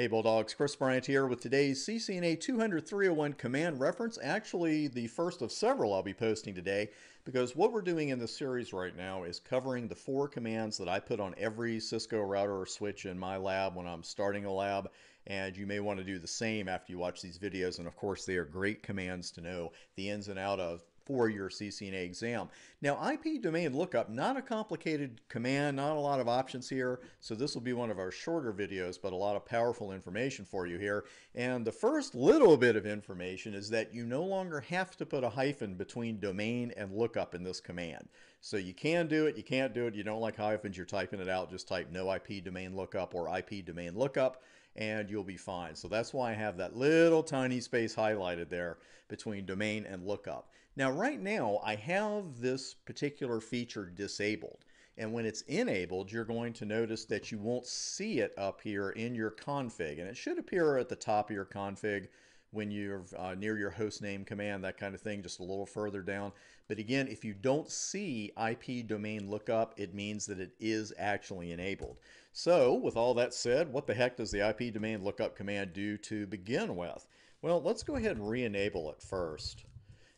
Hey Bulldogs, Chris Bryant here with today's CCNA 200-301 command reference. Actually, the first of several I'll be posting today, because what we're doing in this series right now is covering the 4 commands that I put on every Cisco router or switch in my lab when I'm starting a lab, and you may want to do the same after you watch these videos. And of course, they are great commands to know the ins and out of for your CCNA exam. Now, IP domain lookup, not a complicated command, not a lot of options here, so this will be one of our shorter videos, but a lot of powerful information for you here. And the first little bit of information is that you no longer have to put a hyphen between domain and lookup in this command. So you can do it, you can't do it, you don't like hyphens, you're typing it out, just type no IP domain lookup or IP domain lookup, and you'll be fine. So that's why I have that little tiny space highlighted there between domain and lookup. Now right now I have this particular feature disabled, and when it's enabled you're going to notice that you won't see it up here in your config, and it should appear at the top of your config when you're near your hostname command, that kind of thing, just a little further down. But again, if you don't see IP domain lookup, it means that it is actually enabled. So with all that said, what the heck does the IP domain lookup command do to begin with? Well, let's go ahead and re-enable it first.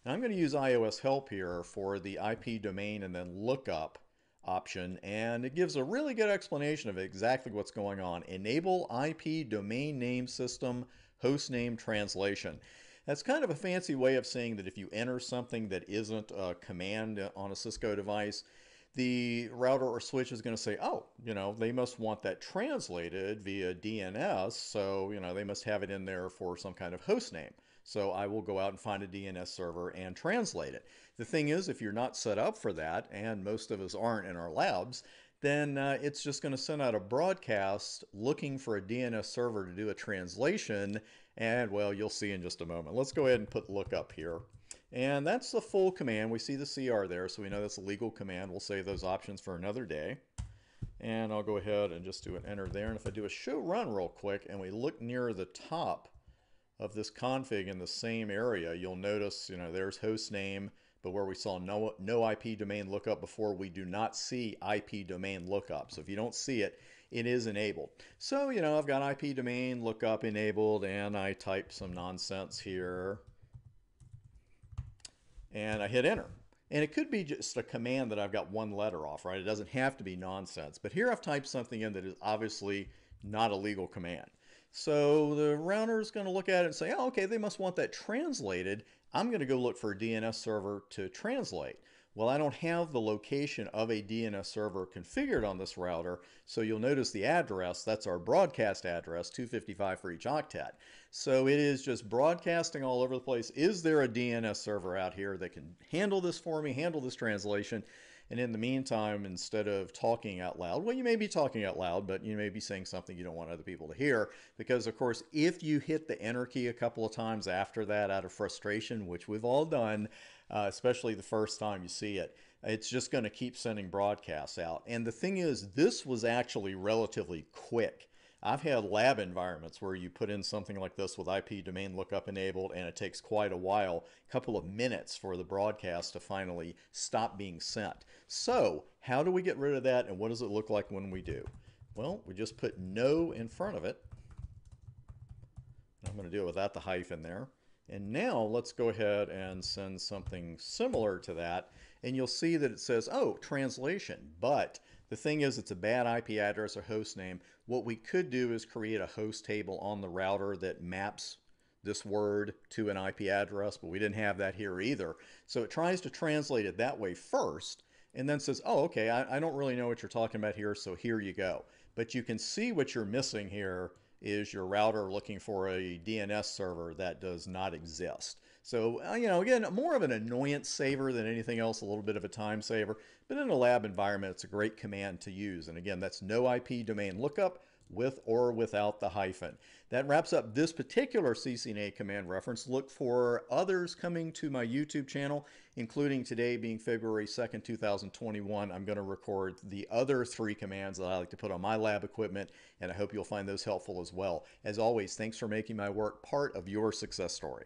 Now I'm going to use iOS help here for the IP domain and then lookup option, and it gives a really good explanation of exactly what's going on. Enable IP domain name system hostname translation. That's kind of a fancy way of saying that if you enter something that isn't a command on a Cisco device, the router or switch is going to say, oh, they must want that translated via DNS, so, they must have it in there for some kind of host name. So I will go out and find a DNS server and translate it. The thing is, if you're not set up for that, and most of us aren't in our labs, then it's just going to send out a broadcast looking for a DNS server to do a translation, and well, you'll see in just a moment. Let's go ahead and put lookup here. And that's the full command. We see the CR there, so we know that's a legal command. We'll save those options for another day. And I'll go ahead and just do an enter there. And if I do a show run real quick and we look near the top of this config in the same area, you'll notice, there's host name, but where we saw no IP domain lookup before, we do not see IP domain lookup. So if you don't see it, it is enabled. So, I've got IP domain lookup enabled, and I type some nonsense here, and I hit enter. And it could be just a command that I've got one letter off, right? It doesn't have to be nonsense. But here I've typed something in that is obviously not a legal command. So the router is going to look at it and say, oh, okay, they must want that translated. I'm going to go look for a DNS server to translate. Well, I don't have the location of a DNS server configured on this router, so you'll notice the address, that's our broadcast address, 255 for each octet. So it is just broadcasting all over the place. Is there a DNS server out here that can handle this for me, handle this translation? And in the meantime, instead of talking out loud, well, you may be talking out loud, but you may be saying something you don't want other people to hear, because of course, if you hit the enter key a couple of times after that out of frustration, which we've all done, especially the first time you see it, it's just going to keep sending broadcasts out. And the thing is, this was actually relatively quick. I've had lab environments where you put in something like this with IP domain lookup enabled, and it takes quite a while, a couple of minutes, for the broadcast to finally stop being sent. So how do we get rid of that, and what does it look like when we do? Well, we just put no in front of it. I'm going to do it without the hyphen there. And now let's go ahead and send something similar to that, and you'll see that it says, oh, translation, but the thing is, it's a bad IP address or host name. What we could do is create a host table on the router that maps this word to an IP address, but we didn't have that here either. So it tries to translate it that way first, and then says, oh, okay, I don't really know what you're talking about here, so here you go. But you can see what you're missing here is your router looking for a DNS server that does not exist. So, again, more of an annoyance saver than anything else, a little bit of a time saver. But in a lab environment, it's a great command to use. And again, that's no IP domain lookup with or without the hyphen. That wraps up this particular CCNA command reference. Look for others coming to my YouTube channel, including today being February 2nd, 2021. I'm going to record the other 3 commands that I like to put on my lab equipment, and I hope you'll find those helpful as well. As always, thanks for making my work part of your success story.